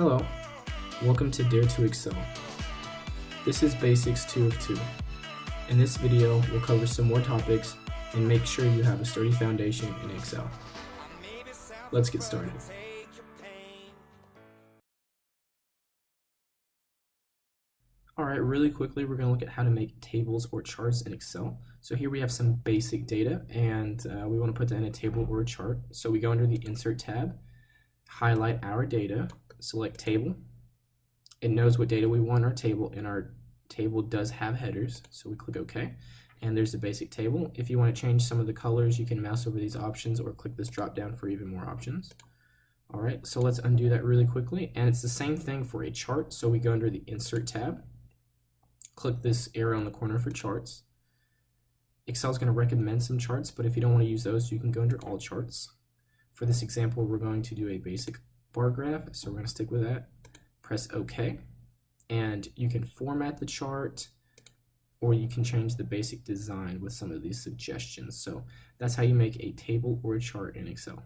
Hello, welcome to Dare to Excel. This is Basics 2 of 2. In this video, we'll cover some more topics and make sure you have a sturdy foundation in Excel. Let's get started. Alright, really quickly, we're going to look at how to make tables or charts in Excel. So here we have some basic data, and we want to put that in a table or a chart. So we go under the Insert tab, highlight our data, select Table. It knows what data we want in our table, and our table does have headers, so we click OK. And there's the basic table. If you want to change some of the colors, you can mouse over these options or click this drop down for even more options. Alright, so let's undo that really quickly. And it's the same thing for a chart, so we go under the Insert tab. Click this arrow in the corner for charts. Excel is going to recommend some charts, but if you don't want to use those, you can go under all charts. For this example, we're going to do a basic bar graph, so we're going to stick with that. Press OK, and you can format the chart, or you can change the basic design with some of these suggestions. So that's how you make a table or a chart in Excel.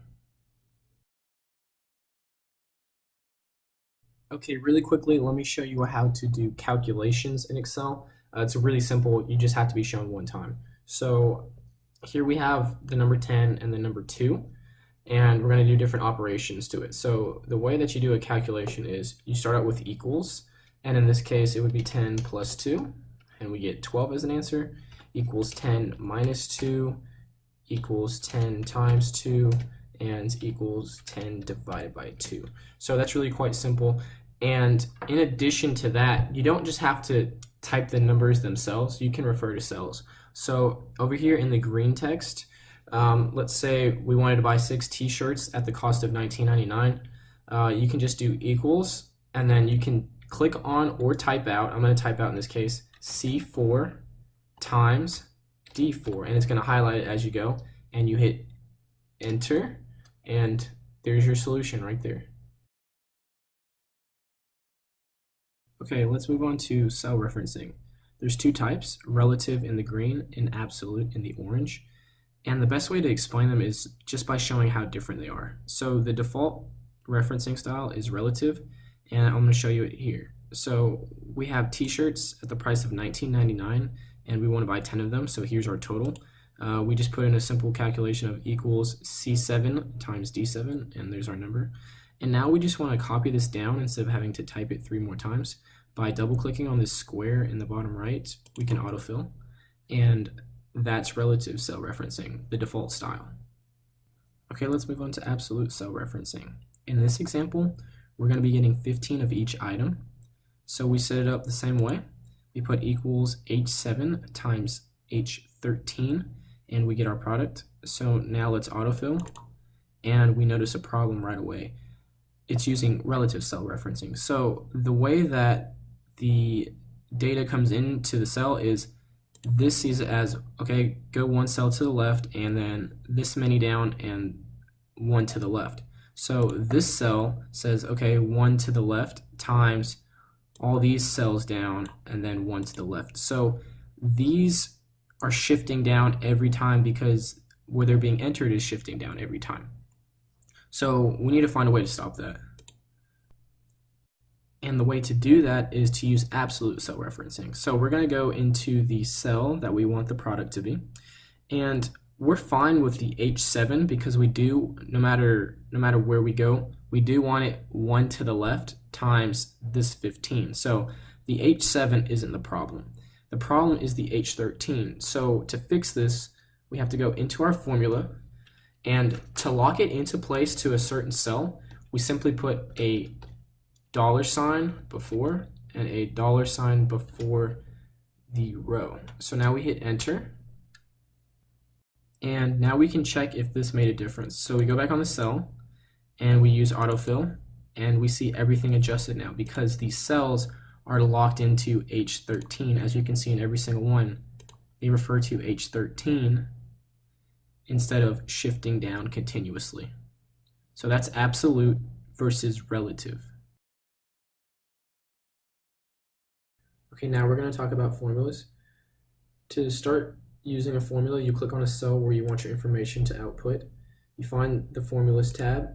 Okay, really quickly, let me show you how to do calculations in Excel. It's really simple. You just have to be shown one time. So here we have the number 10 and the number 2, and we're going to do different operations to it. So the way that you do a calculation is you start out with equals, and in this case it would be 10 plus 2, and we get 12 as an answer, equals 10 minus 2, equals 10 times 2, and equals 10 divided by 2. So that's really quite simple. And in addition to that, you don't just have to type the numbers themselves, you can refer to cells. So over here in the green text, let's say we wanted to buy 6 t-shirts at the cost of $19.99. You can just do equals, and then you can click on or type out, I'm going to type out in this case, C4 times D4, and it's going to highlight it as you go, and you hit enter, and there's your solution right there. Okay, let's move on to cell referencing. There's two types, relative in the green and absolute in the orange. And the best way to explain them is just by showing how different they are. So the default referencing style is relative, and I'm going to show you it here. So we have t-shirts at the price of $19.99, and we want to buy 10 of them, so here's our total. We just put in a simple calculation of equals C7 times D7, and there's our number. And now we just want to copy this down instead of having to type it 3 more times. By double-clicking on this square in the bottom right, we can autofill, and that's relative cell referencing, the default style. Okay, let's move on to absolute cell referencing. In this example, we're going to be getting 15 of each item. So we set it up the same way. We put equals H7 times H13, and we get our product. So now let's autofill, and we notice a problem right away. It's using relative cell referencing. So the way that the data comes into the cell is this sees it as, okay, go 1 cell to the left, and then this many down and 1 to the left. So this cell says, okay, 1 to the left times all these cells down and then 1 to the left. So these are shifting down every time because where they're being entered is shifting down every time. So we need to find a way to stop that. And the way to do that is to use absolute cell referencing. So we're going to go into the cell that we want the product to be. And we're fine with the H7 because we do, no matter where we go, we do want it 1 to the left times this 15. So the H7 isn't the problem. The problem is the H13. So to fix this, we have to go into our formula, and to lock it into place to a certain cell, we simply put a $sign before and a $sign before the row. So now we hit enter, and now we can check if this made a difference. So we go back on the cell and we use autofill, and we see everything adjusted now because these cells are locked into H13. As you can see in every single one, they refer to H13 instead of shifting down continuously. So that's absolute versus relative. Okay, now we're going to talk about formulas. To start using a formula, you click on a cell where you want your information to output. You find the Formulas tab,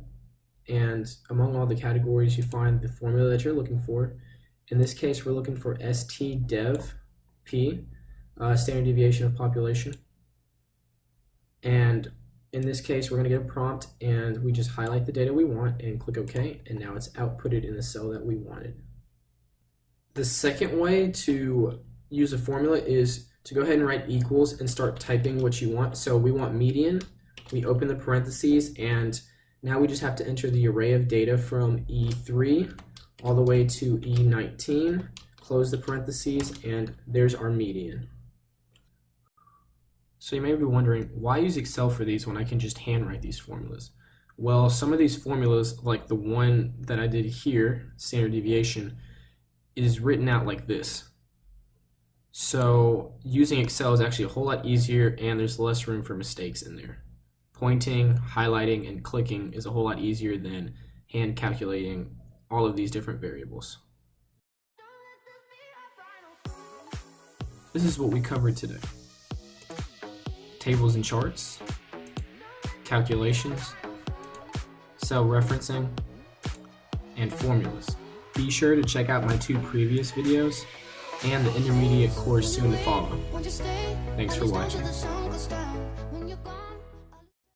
and among all the categories you find the formula that you're looking for. In this case, we're looking for STDEV P, standard deviation of population. And in this case, we're going to get a prompt, and we just highlight the data we want and click OK, and now it's outputted in the cell that we wanted. The second way to use a formula is to go ahead and write equals and start typing what you want. So we want median, we open the parentheses, and now we just have to enter the array of data from E3 all the way to E19, close the parentheses, and there's our median. So you may be wondering, why use Excel for these when I can just handwrite these formulas? Well, some of these formulas, like the one that I did here, standard deviation, is written out like this. So using Excel is actually a whole lot easier, and there's less room for mistakes in there. Pointing, highlighting, and clicking is a whole lot easier than hand calculating all of these different variables. This is what we covered today. Tables and charts, calculations, cell referencing, and formulas. Be sure to check out my 2 previous videos and the intermediate course soon to follow. Thanks for watching.